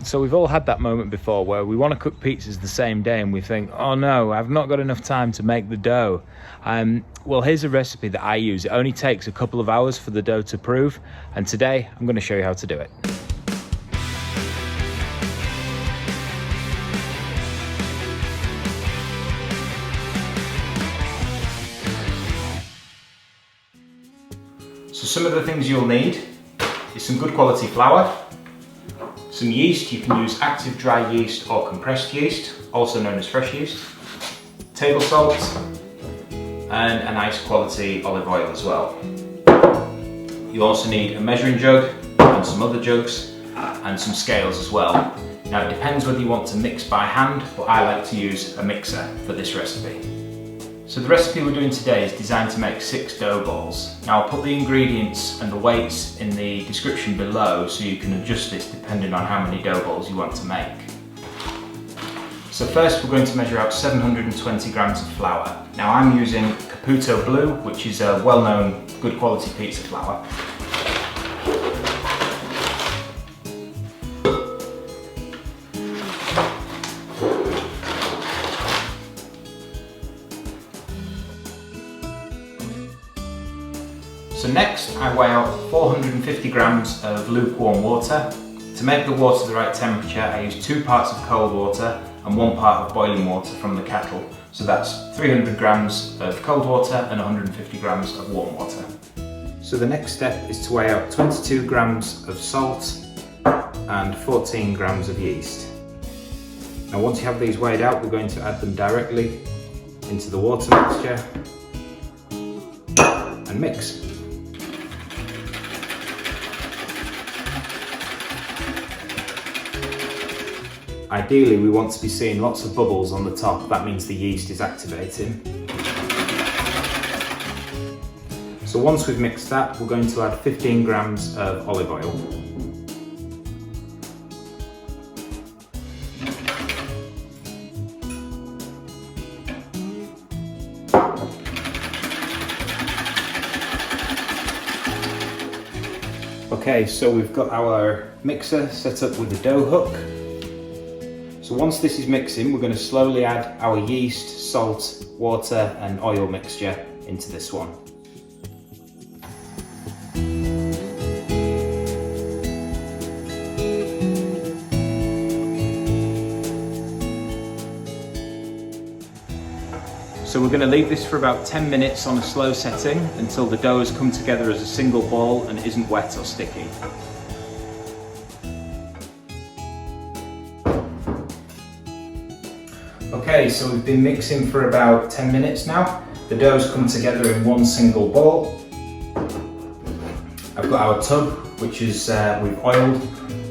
So we've all had that moment before where we want to cook pizzas the same day and we think, oh no, I've not got enough time to make the dough. Well, here's a recipe that I use. It only takes a couple of hours for the dough to proof, and today I'm going to show you how to do it. So some of the things you'll need is some good quality flour, some yeast. You can use active dry yeast or compressed yeast, also known as fresh yeast, table salt, and a nice quality olive oil as well. You also need a measuring jug and some other jugs and some scales as well. Now it depends whether you want to mix by hand, but I like to use a mixer for this recipe. So the recipe we're doing today is designed to make 6 dough balls. Now I'll put the ingredients and the weights in the description below so you can adjust this depending on how many dough balls you want to make. So first we're going to measure out 720 grams of flour. Now I'm using Caputo Blue, which is a well-known good quality pizza flour. So next I weigh out 450 grams of lukewarm water. To make the water the right temperature, I use 2 parts of cold water and 1 part of boiling water from the kettle. So that's 300 grams of cold water and 150 grams of warm water. So the next step is to weigh out 22 grams of salt and 14 grams of yeast. Now once you have these weighed out, we're going to add them directly into the water mixture and mix. Ideally, we want to be seeing lots of bubbles on the top. That means the yeast is activating. So once we've mixed that, we're going to add 15 grams of olive oil. Okay, so we've got our mixer set up with the dough hook. So once this is mixing, we're going to slowly add our yeast, salt, water and oil mixture into this one. So we're going to leave this for about 10 minutes on a slow setting until the dough has come together as a single ball and isn't wet or sticky. Okay, so we've been mixing for about 10 minutes now. The dough's come together in one single ball. I've got our tub, which is we've oiled,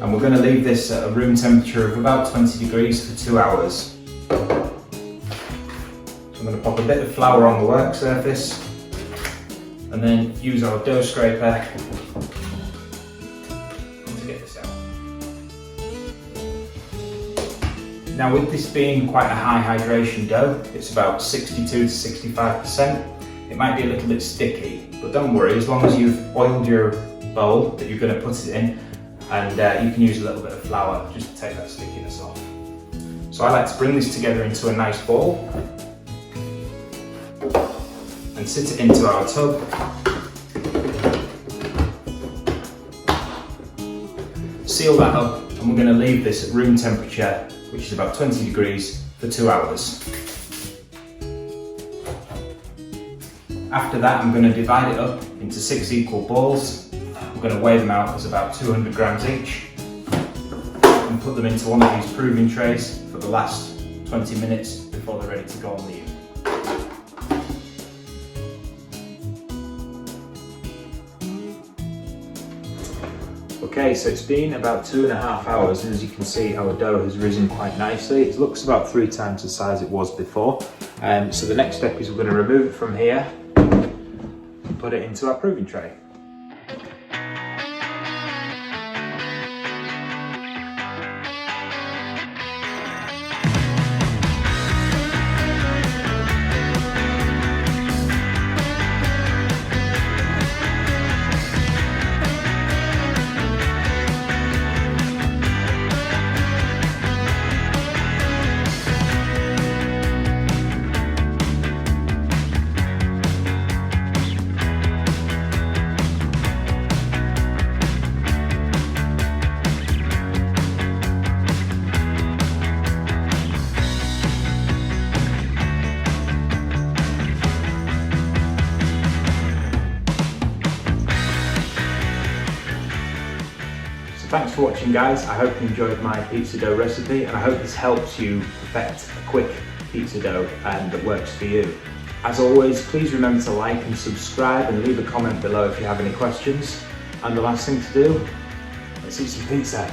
and we're going to leave this at a room temperature of about 20 degrees for 2 hours. So I'm going to pop a bit of flour on the work surface and then use our dough scraper to get this out. Now with this being quite a high hydration dough, it's about 62 to 65%, it might be a little bit sticky, but don't worry, as long as you've oiled your bowl that you're going to put it in, and you can use a little bit of flour just to take that stickiness off. So I like to bring this together into a nice ball and sit it into our tub. Seal that up, and we're going to leave this at room temperature, which is about 20 degrees, for 2 hours. After that, I'm going to divide it up into 6 equal balls. I'm going to weigh them out as about 200 grams each and put them into one of these proving trays for the last 20 minutes before they're ready to go on the oven. Okay, so it's been about 2.5 hours, and as you can see, our dough has risen quite nicely. It looks about 3 times the size it was before. So the next step is we're going to remove it from here and put it into our proving tray. for watching, guys. I hope you enjoyed my pizza dough recipe, and I hope this helps you perfect a quick pizza dough that works for you. As always, please remember to like and subscribe and leave a comment below if you have any questions. And the last thing to do, let's eat some pizza.